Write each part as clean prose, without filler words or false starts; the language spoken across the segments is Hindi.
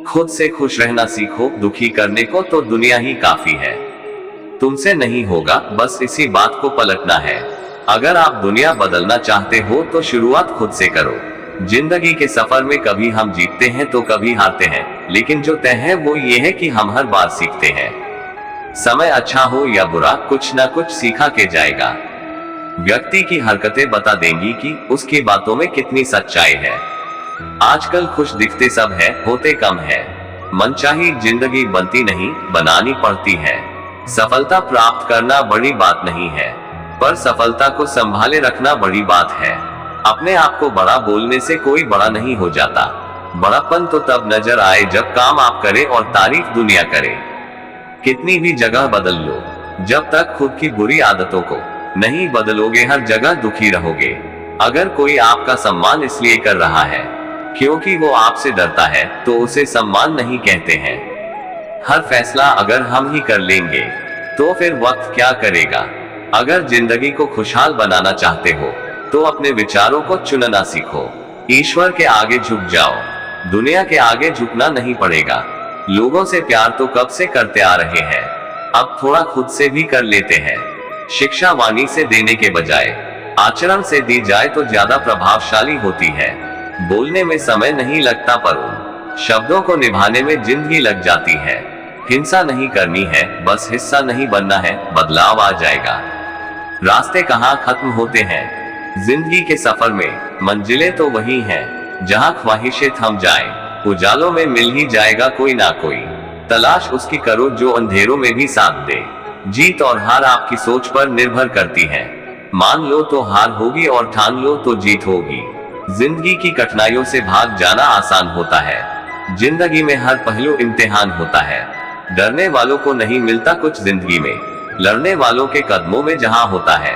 खुद से खुश रहना सीखो, दुखी करने को तो दुनिया ही काफी है। तुमसे नहीं होगा, बस इसी बात को पलटना है। अगर आप दुनिया बदलना चाहते हो तो शुरुआत खुद से करो। जिंदगी के सफर में कभी हम जीतते हैं तो कभी हारते हैं, लेकिन जो तय है वो ये है कि हम हर बार सीखते हैं। समय अच्छा हो या बुरा, कुछ ना कुछ सीखा के जाएगा। व्यक्ति की हरकतें बता देंगी कि उसकी बातों में कितनी सच्चाई है। आजकल खुश दिखते सब है, होते कम है। मनचाही जिंदगी बनती नहीं, बनानी पड़ती है। सफलता प्राप्त करना बड़ी बात नहीं है, पर सफलता को संभाले रखना बड़ी बात है। अपने आप को बड़ा बोलने से कोई बड़ा नहीं हो जाता। बड़ापन तो तब नजर आए जब काम आप करें और तारीफ दुनिया करे। कितनी भी जगह बदल लो, जब तक खुद की बुरी आदतों को नहीं बदलोगे हर जगह दुखी रहोगे। अगर कोई आपका सम्मान इसलिए कर रहा है क्योंकि वो आपसे डरता है, तो उसे सम्मान नहीं कहते हैं। हर फैसला अगर हम ही कर लेंगे तो फिर वक्त क्या करेगा। अगर जिंदगी को खुशहाल बनाना चाहते हो तो अपने विचारों को चुनना सीखो। ईश्वर के आगे झुक जाओ, दुनिया के आगे झुकना नहीं पड़ेगा। लोगों से प्यार तो कब से करते आ रहे हैं, अब थोड़ा खुद से भी कर लेते हैं। शिक्षा वाणी से देने के बजाय आचरण से दी जाए तो ज्यादा प्रभावशाली होती है। बोलने में समय नहीं लगता, पर उन शब्दों को निभाने में जिंदगी लग जाती है। हिंसा नहीं करनी है, बस हिस्सा नहीं बनना है, बदलाव आ जाएगा। रास्ते कहाँ खत्म होते हैं जिंदगी के सफर में, मंजिलें तो वही हैं जहाँ ख्वाहिशें थम जाएं। उजालों में मिल ही जाएगा कोई ना कोई, तलाश उसकी करो जो अंधेरों में भी साथ दे। जीत और हार आपकी सोच पर निर्भर करती है। मान लो तो हार होगी और ठान लो तो जीत होगी। जिंदगी की कठिनाइयों से भाग जाना आसान होता है। जिंदगी में हर पहलू इम्तिहान होता है। डरने वालों को नहीं मिलता कुछ जिंदगी में, लड़ने वालों के कदमों में जहां होता है।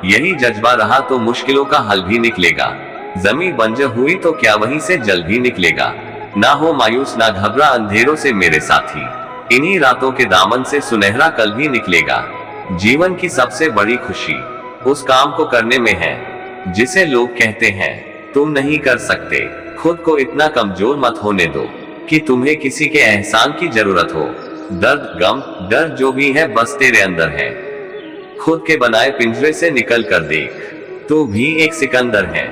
यही जज्बा रहा तो मुश्किलों का हल भी निकलेगा। जमीन बंजर हुई तो क्या वहीं से जल भी निकलेगा। ना हो मायूस ना घबरा अंधेरों से मेरे साथी, इन्हीं रातों के दामन से सुनहरा कल भी निकलेगा। जीवन की सबसे बड़ी खुशी उस काम को करने में है जिसे लोग कहते हैं तुम नहीं कर सकते। खुद को इतना कमजोर मत होने दो कि तुम्हें किसी के एहसान की जरूरत हो। दर्द, गम, डर जो भी है बस तेरे अंदर है। खुद के बनाए पिंजरे से निकल कर देख, तो भी एक सिकंदर है।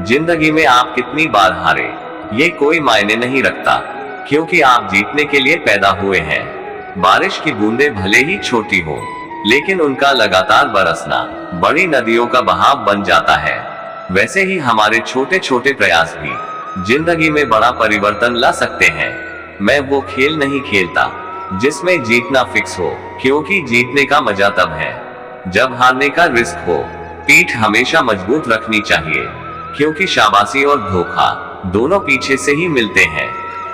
जिंदगी में आप कितनी बार हारे ये कोई मायने नहीं रखता, क्योंकि आप जीतने के लिए पैदा हुए हैं। बारिश की बूंदें भले ही छोटी हो, लेकिन उनका लगातार बरसना बड़ी नदियों का बहाव बन जाता है। वैसे ही हमारे छोटे छोटे प्रयास भी जिंदगी में बड़ा परिवर्तन ला सकते हैं। मैं वो खेल नहीं खेलता जिसमें जीतना फिक्स हो, क्योंकि जीतने का मजा तब है जब हारने का रिस्क हो। पीठ हमेशा मजबूत रखनी चाहिए, क्योंकि शाबाशी और धोखा दोनों पीछे से ही मिलते हैं।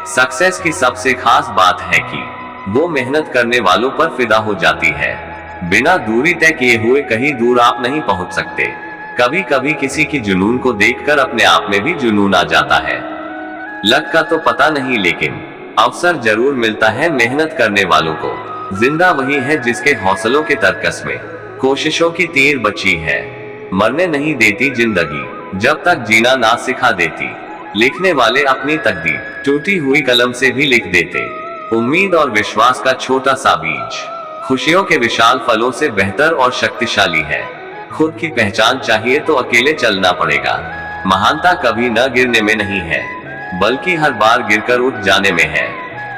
सक्सेस की सबसे खास बात है कि वो मेहनत करने वालों पर फिदा हो जाती है। बिना दूरी तय किए हुए कहीं दूर आप नहीं पहुंच सकते। कभी कभी किसी की जुनून को देखकर अपने आप में भी जुनून आ जाता है। लक का तो पता नहीं, लेकिन अवसर जरूर मिलता है मेहनत करने वालों को। जिंदा वही है जिसके हौसलों के तरकस में कोशिशों की तीर बची है। मरने नहीं देती जिंदगी जब तक जीना ना सिखा देती। लिखने वाले अपनी तकदीर टूटी हुई कलम से भी लिख देते। उम्मीद और विश्वास का छोटा सा बीज खुशियों के विशाल फलों से बेहतर और शक्तिशाली है। खुद की पहचान चाहिए तो अकेले चलना पड़ेगा। महानता कभी न गिरने में नहीं है, बल्कि हर बार गिरकर उठ जाने में है।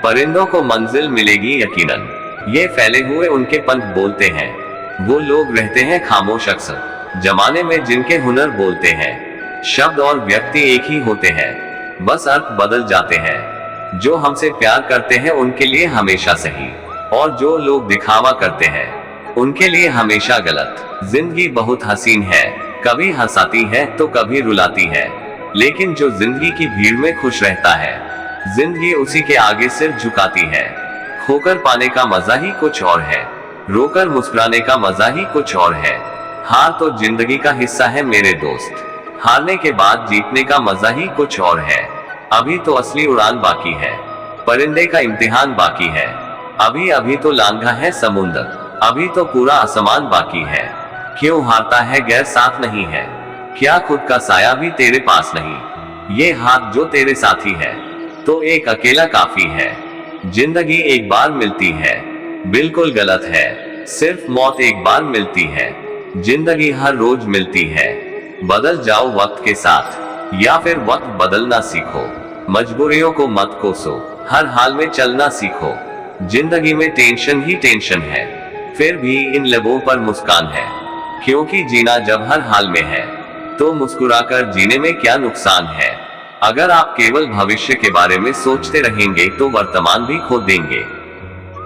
परिंदों को मंजिल मिलेगी यकीनन, ये फैले हुए उनके पंख बोलते हैं। वो लोग रहते हैं खामोश अक्सर जमाने में जिनके हुनर बोलते हैं। शब्द और व्यक्ति एक ही होते हैं, बस अर्थ बदल जाते हैं। जो हमसे प्यार करते हैं उनके लिए हमेशा सही, और जो लोग दिखावा करते हैं उनके लिए हमेशा गलत। जिंदगी बहुत हसीन है, कभी हंसाती है तो कभी रुलाती है, लेकिन जो जिंदगी की भीड़ में खुश रहता है, जिंदगी उसी के आगे सिर झुकाती है। खोकर पाने का मजा ही कुछ और है, रोकर मुस्कुराने का मजा ही कुछ और है। हार तो जिंदगी का हिस्सा है मेरे दोस्त, हारने के बाद जीतने का मजा ही कुछ और है। अभी तो असली उड़ान बाकी है, परिंदे का इम्तिहान बाकी है। अभी अभी तो लांघा है समुंदर, अभी तो पूरा आसमान बाकी है। क्यों हारता है गैर साथ नहीं है, क्या खुद का साया भी तेरे पास नहीं। ये हाथ जो तेरे साथी है तो एक अकेला काफी है। जिंदगी एक बार मिलती है, बिल्कुल गलत है। सिर्फ मौत एक बार मिलती है, जिंदगी हर रोज मिलती है। बदल जाओ वक्त के साथ, या फिर वक्त बदलना सीखो। मजबूरियों को मत कोसो, हर हाल में चलना सीखो। जिंदगी में टेंशन ही टेंशन है, फिर भी इन लबों पर मुस्कान है। क्योंकि जीना जब हर हाल में है, तो मुस्कुराकर जीने में क्या नुकसान है। अगर आप केवल भविष्य के बारे में सोचते रहेंगे तो वर्तमान भी खो देंगे।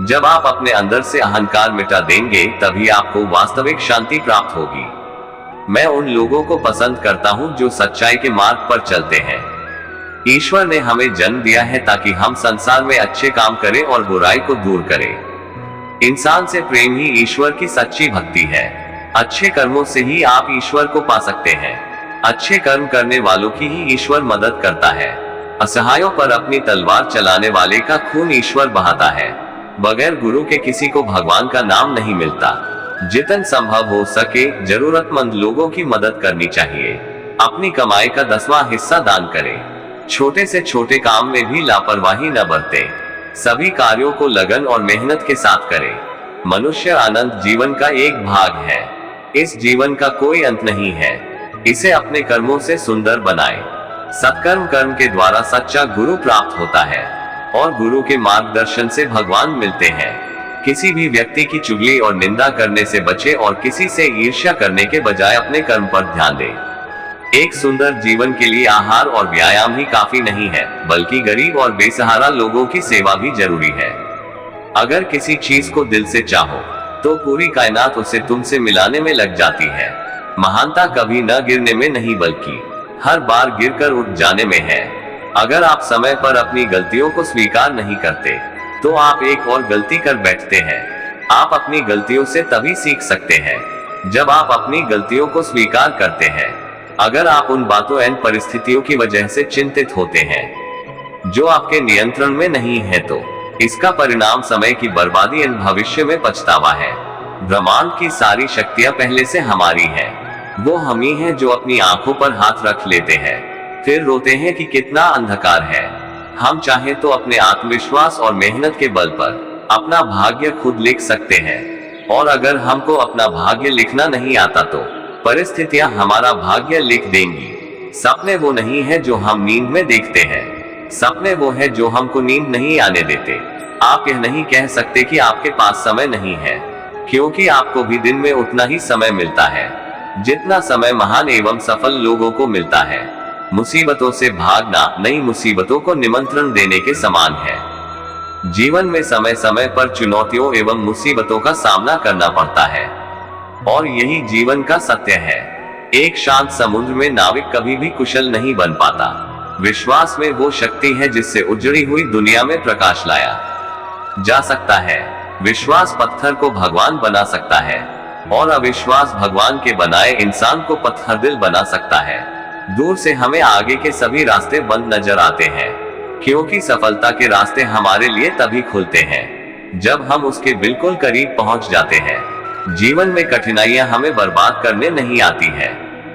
जब आप अपने अंदर से अहंकार मिटा देंगे, तभी आपको वास्तविक शांति प्राप्त होगी। मैं उन लोगों को पसंद करता हूं जो सच्चाई के मार्ग पर चलते हैं। ईश्वर ने हमें जन्म दिया है ताकि हम संसार में अच्छे काम करें और बुराई को दूर करें। इंसान से प्रेम ही ईश्वर की सच्ची भक्ति है। अच्छे कर्मों से ही आप ईश्वर को पा सकते हैं। अच्छे कर्म करने वालों की ही ईश्वर मदद करता है। असहायों पर अपनी तलवार चलाने वाले का खून ईश्वर बहाता है। बगैर गुरु के किसी को भगवान का नाम नहीं मिलता। जितना संभव हो सके जरूरतमंद लोगों की मदद करनी चाहिए। अपनी कमाई का 10वां हिस्सा दान करें। छोटे से छोटे काम में भी लापरवाही न बरतें। सभी कार्यों को लगन और मेहनत के साथ करें। मनुष्य आनंद जीवन का एक भाग है। इस जीवन का कोई अंत नहीं है। इसे अपने कर्मों से सुंदर बनाएं। सत्कर्म कर्म के द्वारा सच्चा गुरु प्राप्त होता है और गुरु के मार्गदर्शन से भगवान मिलते हैं। किसी भी व्यक्ति की चुगली और निंदा करने से बचे और किसी से ईर्ष्या करने के बजाय अपने कर्म पर ध्यान दें। एक सुंदर जीवन के लिए आहार और व्यायाम ही काफी नहीं है, बल्कि गरीब और बेसहारा लोगों की सेवा भी जरूरी है। अगर किसी चीज को दिल से चाहो तो पूरी कायनात उसे तुमसे मिलाने में लग जाती है। महानता कभी न गिरने में नहीं, बल्कि हर बार गिरकर उठ जाने में है। अगर आप समय पर अपनी गलतियों को स्वीकार नहीं करते तो आप एक और गलती कर बैठते हैं। आप अपनी गलतियों से तभी सीख सकते हैं जब आप अपनी गलतियों को स्वीकार करते हैं। अगर आप उन बातों एवं परिस्थितियों की वजह से चिंतित होते हैं जो आपके नियंत्रण में नहीं है, तो इसका परिणाम समय की बर्बादी एवं भविष्य में पछतावा है। ब्रह्मांड की सारी शक्तियां पहले से हमारी हैं। वो हम ही हैं जो अपनी आंखों पर हाथ रख लेते हैं, फिर रोते हैं कि कितना अंधकार है। हम चाहे तो अपने आत्मविश्वास और मेहनत के बल पर अपना भाग्य खुद लिख सकते हैं। और अगर हमको अपना भाग्य लिखना नहीं आता तो परिस्थितियां हमारा भाग्य लिख देंगी। सपने वो नहीं है जो हम नींद में देखते हैं, सपने वो है जो हमको नींद नहीं आने देते। आप यह नहीं कह सकते कि आपके पास समय नहीं है, क्योंकि आपको भी दिन में उतना ही समय मिलता है जितना समय महान एवं सफल लोगों को मिलता है। मुसीबतों से भागना नई मुसीबतों को निमंत्रण देने के समान है। जीवन में समय समय पर चुनौतियों एवं मुसीबतों का सामना करना पड़ता है और यही जीवन का सत्य है। एक शांत समुद्र में नाविक कभी भी कुशल नहीं बन पाता। विश्वास में वो शक्ति है जिससे उजड़ी हुई दुनिया में प्रकाश लाया जा सकता है। विश्वास पत्थर को भगवान बना सकता है और अविश्वास भगवान के बनाए इंसान को पत्थर दिल बना सकता है। दूर से हमें आगे के सभी रास्ते बंद नजर आते हैं, क्योंकि सफलता के रास्ते हमारे लिए तभी खुलते हैं जब हम उसके बिल्कुल करीब पहुंच जाते हैं। जीवन में कठिनाइयां हमें बर्बाद करने नहीं आती है,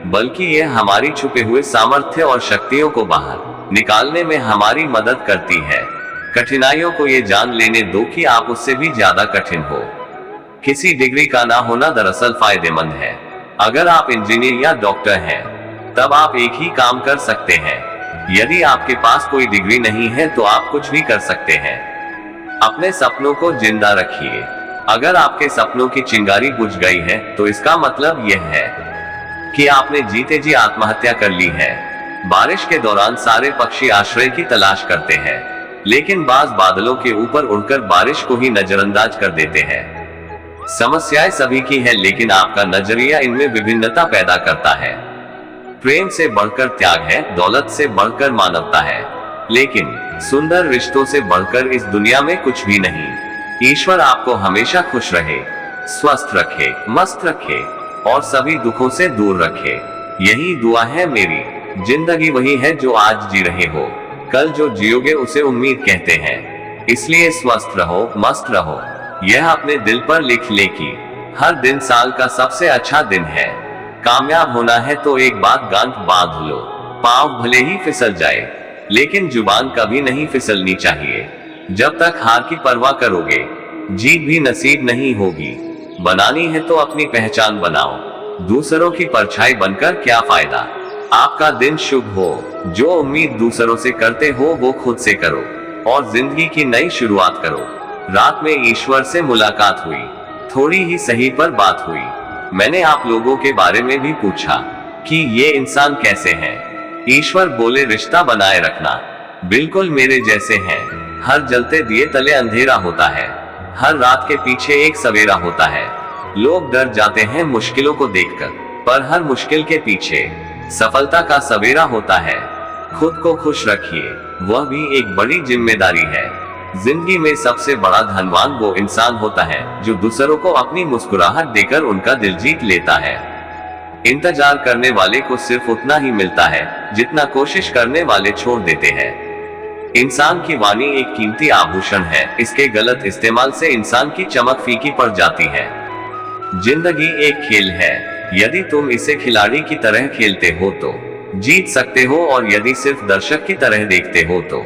बल्कि ये हमारी छुपे हुए सामर्थ्य और शक्तियों को बाहर निकालने में हमारी मदद करती है। कठिनाइयों को ये जान लेने दो कि आप उससे भी ज्यादा कठिन हो। किसी डिग्री का ना होना दरअसल फायदेमंद है। अगर आप इंजीनियर या डॉक्टर हैं, तब आप एक ही काम कर सकते हैं। यदि आपके पास कोई डिग्री नहीं है तो आप कुछ भी कर सकते हैं। अपने सपनों को जिंदा रखिए। अगर आपके सपनों की चिंगारी बुझ गई है तो इसका मतलब यह है कि आपने जीते जी आत्महत्या कर ली है। बारिश के दौरान सारे पक्षी आश्रय की तलाश करते हैं, लेकिन बाज बादलों के ऊपर उड़कर बारिश को ही नजरअंदाज कर देते हैं। समस्याएं सभी की है, लेकिन आपका नजरिया इनमें विभिन्नता पैदा करता है। प्रेम से बढ़कर त्याग है, दौलत से बढ़कर मानवता है, लेकिन सुंदर रिश्तों से बढ़कर इस दुनिया में कुछ भी नहीं। ईश्वर आपको हमेशा खुश रहे, स्वस्थ रखे, मस्त रखे और सभी दुखों से दूर रखे। यही दुआ है मेरी। जिंदगी वही है जो आज जी रहे हो, कल जो जियोगे उसे उम्मीद कहते हैं। इसलिए स्वस्थ रहो, मस्त रहो। यह अपने दिल पर लिख ले कि हर दिन साल का सबसे अच्छा दिन है। कामयाब होना है तो एक बात गांठ बांध लो, पांव भले ही फिसल जाए, लेकिन जुबान कभी नहीं फिसलनी चाहिए। जब तक हार की परवाह करोगे, जीत भी नसीब नहीं होगी। बनानी है तो अपनी पहचान बनाओ, दूसरों की परछाई बनकर क्या फायदा। आपका दिन शुभ हो। जो उम्मीद दूसरों से करते हो वो खुद से करो और जिंदगी की नई शुरुआत करो। रात में ईश्वर से मुलाकात हुई, थोड़ी ही सही पर बात हुई। मैंने आप लोगों के बारे में भी पूछा कि ये इंसान कैसे हैं। ईश्वर बोले, रिश्ता बनाए रखना, बिल्कुल मेरे जैसे हैं। हर जलते दिए तले अंधेरा होता है, हर रात के पीछे एक सवेरा होता है। लोग डर जाते हैं मुश्किलों को देखकर, पर हर मुश्किल के पीछे सफलता का सवेरा होता है। खुद को खुश रखिए, वह भी एक बड़ी जिम्मेदारी है। जिंदगी में सबसे बड़ा धनवान वो इंसान होता है जो दूसरों को अपनी मुस्कुराहट देकर उनका दिल जीत लेता है। इंतजार करने वाले को सिर्फ उतना ही मिलता है जितना कोशिश करने वाले छोड़ देते हैं। इंसान की वाणी एक कीमती आभूषण है, इसके गलत इस्तेमाल से इंसान की चमक फीकी पड़ जाती है। जिंदगी एक खेल है, यदि तुम इसे खिलाड़ी की तरह खेलते हो तो जीत सकते हो, और यदि सिर्फ दर्शक की तरह देखते हो तो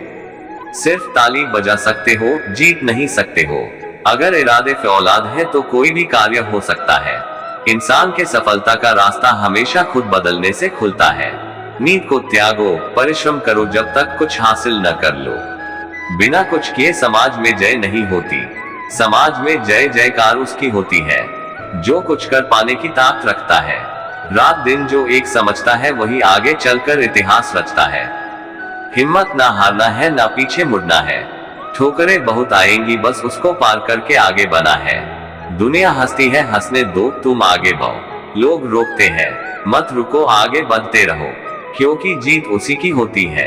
सिर्फ ताली बजा सकते हो, जीत नहीं सकते हो। अगर इरादे फौलाद है तो कोई भी कार्य हो सकता है। इंसान के सफलता का रास्ता हमेशा खुद बदलने से खुलता है। नींद को त्यागो, परिश्रम करो जब तक कुछ हासिल न कर लो। बिना कुछ किए समाज में जय नहीं होती, समाज में जय जयकार उसकी होती है जो कुछ कर पाने की ताकत रखता है। रात दिन जो एक समझता है वही आगे चलकर इतिहास रचता है। हिम्मत ना हारना है, ना पीछे मुड़ना है। ठोकरें बहुत आएंगी, बस उसको पार करके आगे बना है। दुनिया हंसती है, हंसने दो, तुम आगे बढ़ो। लोग रोकते हैं, मत रुको, आगे बढ़ते रहो, क्योंकि जीत उसी की होती है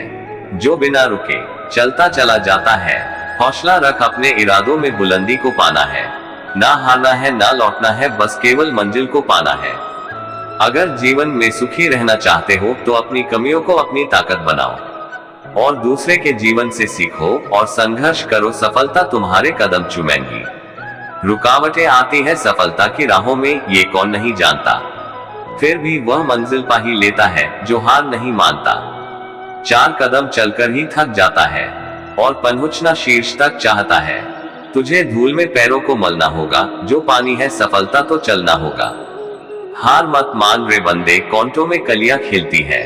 जो बिना रुके चलता चला जाता है। हौसला रख, अपने इरादों में बुलंदी को पाना है। ना हारना है, ना लौटना है, बस केवल मंजिल को पाना है। अगर जीवन में सुखी रहना चाहते हो तो अपनी कमियों को अपनी ताकत बनाओ और दूसरे के जीवन से सीखो और संघर्ष करो। सफलता तुम्हारे कदम चूमेंगी। रुकावटें आती है सफलता की राहों में, ये कौन नहीं जानता। फिर भी वह मंजिल पा ही लेता है जो हार नहीं मानता। 4 कदम चलकर ही थक जाता है और पहुंचना शीर्ष तक चाहता है। तुझे धूल में पैरों को मलना होगा, जो पानी है सफलता तो चलना होगा। हार मत मान रे बंदे, कांटों में कलियां खिलती है।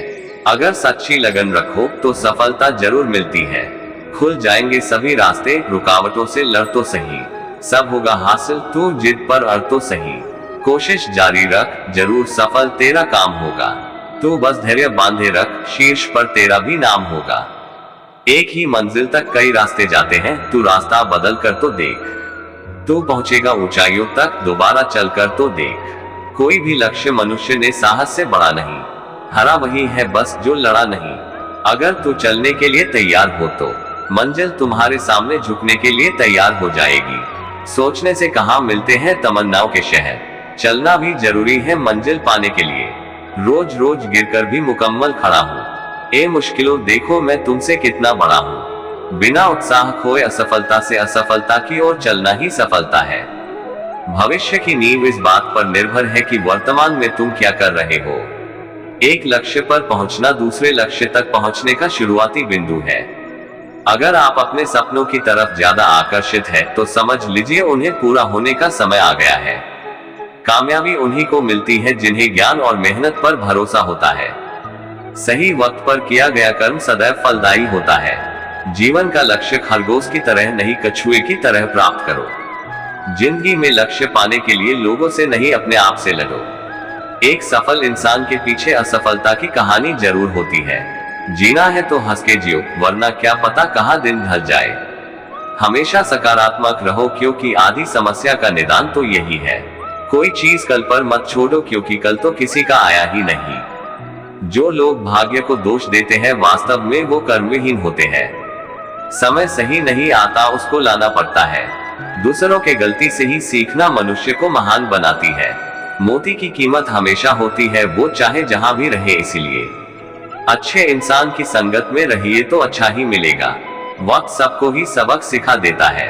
अगर सच्ची लगन रखो तो सफलता जरूर मिलती है। खुल जाएंगे सभी रास्ते, रुकावटों से लड़ तो सही, सब होगा हासिल, तू जिद पर अड़ तो सही। कोशिश जारी रख, जरूर सफल तेरा काम होगा। तू बस धैर्य बांधे रख, शीर्ष पर तेरा भी नाम होगा। एक ही मंजिल तक कई रास्ते जाते हैं, तू रास्ता बदल कर तो देख। तू पहुंचेगा ऊंचाइयों तक, दोबारा चल कर तो देख। कोई भी लक्ष्य मनुष्य ने साहस से बड़ा नहीं, हरा वही है बस जो लड़ा नहीं। अगर तू चलने के लिए तैयार हो तो मंजिल तुम्हारे सामने झुकने के लिए तैयार हो जाएगी। सोचने से कहाँ मिलते हैं तमन्नाओं के शहर, चलना भी जरूरी है मंजिल पाने के लिए। रोज रोज गिरकर भी मुकम्मल खड़ा हूँ, ए मुश्किलों देखो मैं तुमसे कितना बड़ा हूँ। बिना उत्साह खोए असफलता से असफलता की ओर चलना ही सफलता है। भविष्य की नींव इस बात पर निर्भर है कि वर्तमान में तुम क्या कर रहे हो। एक लक्ष्य पर पहुंचना दूसरे लक्ष्य तक पहुंचने का शुरुआती बिंदु है। अगर आप अपने सपनों की तरफ ज्यादा आकर्षित है तो समझ लीजिए उन्हें पूरा होने का समय आ गया है। कामयाबी उन्हीं को मिलती है जिन्हें ज्ञान और मेहनत पर भरोसा होता है। सही वक्त पर किया गया कर्म सदैव फलदायी होता है। जीवन का लक्ष्य खरगोश की तरह नहीं, कछुए की तरह प्राप्त करो। जिंदगी में लक्ष्य पाने के लिए लोगों से नहीं, अपने आप से लड़ो। एक सफल इंसान के पीछे असफलता की कहानी जरूर होती है। जीना है तो हंस के जियो, वरना क्या पता कहाँ दिन ढल जाए। हमेशा सकारात्मक रहो, क्योंकि आधी समस्या का निदान तो यही है। कोई चीज कल पर मत छोड़ो, क्योंकि कल तो किसी का आया ही नहीं। जो लोग भाग्य को दोष देते हैं वास्तव में वो कर्महीन होते हैं। समय सही नहीं आता, उसको लाना पड़ता है। दूसरों के गलती से ही सीखना मनुष्य को महान बनाती है। मोती की कीमत हमेशा होती है, वो चाहे जहां भी रहे। इसीलिए अच्छे इंसान की संगत में रहिए तो अच्छा ही मिलेगा। वक्त सबको ही सबक सिखा देता है,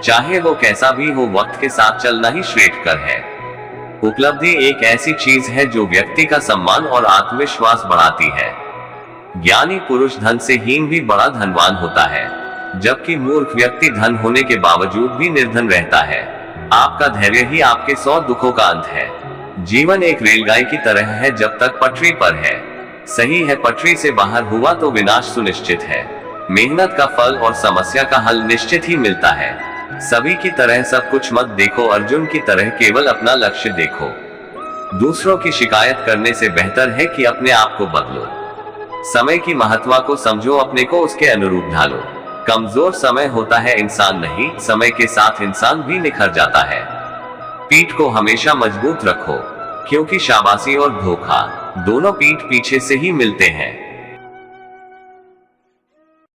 चाहे वो कैसा भी हो। वक्त के साथ चलना ही श्रेष्ठकर है। उपलब्धि एक ऐसी चीज है जो व्यक्ति का सम्मान और आत्मविश्वास बढ़ाती है। ज्ञानी पुरुष धन से हीन भी बड़ा धनवान होता है, जबकि मूर्ख व्यक्ति धन होने के बावजूद भी निर्धन रहता है। आपका धैर्य ही आपके 100 दुखों का अंत है। जीवन एक रेलगाड़ी की तरह है जब तक पटरी पर है। सही है, पटरी से बाहर हुआ तो विनाश सुनिश्चित है। मेहनत का फल और समस्या का हल निश्चित ही मिलता है। सभी की तरह सब कुछ मत देखो, अर्जुन की तरह केवल अपना लक्ष्य देखो। दूसरों की शिकायत करने से बेहतर है कि अपने आप को बदलो। समय की महत्व को समझो, अपने को उसके अनुरूप ढालो। कमजोर समय होता है, इंसान नहीं, समय के साथ इंसान भी निखर जाता है। पीठ को हमेशा मजबूत रखो, क्योंकि शाबाशी और धोखा दोनों पीठ पीछे से ही मिलते हैं।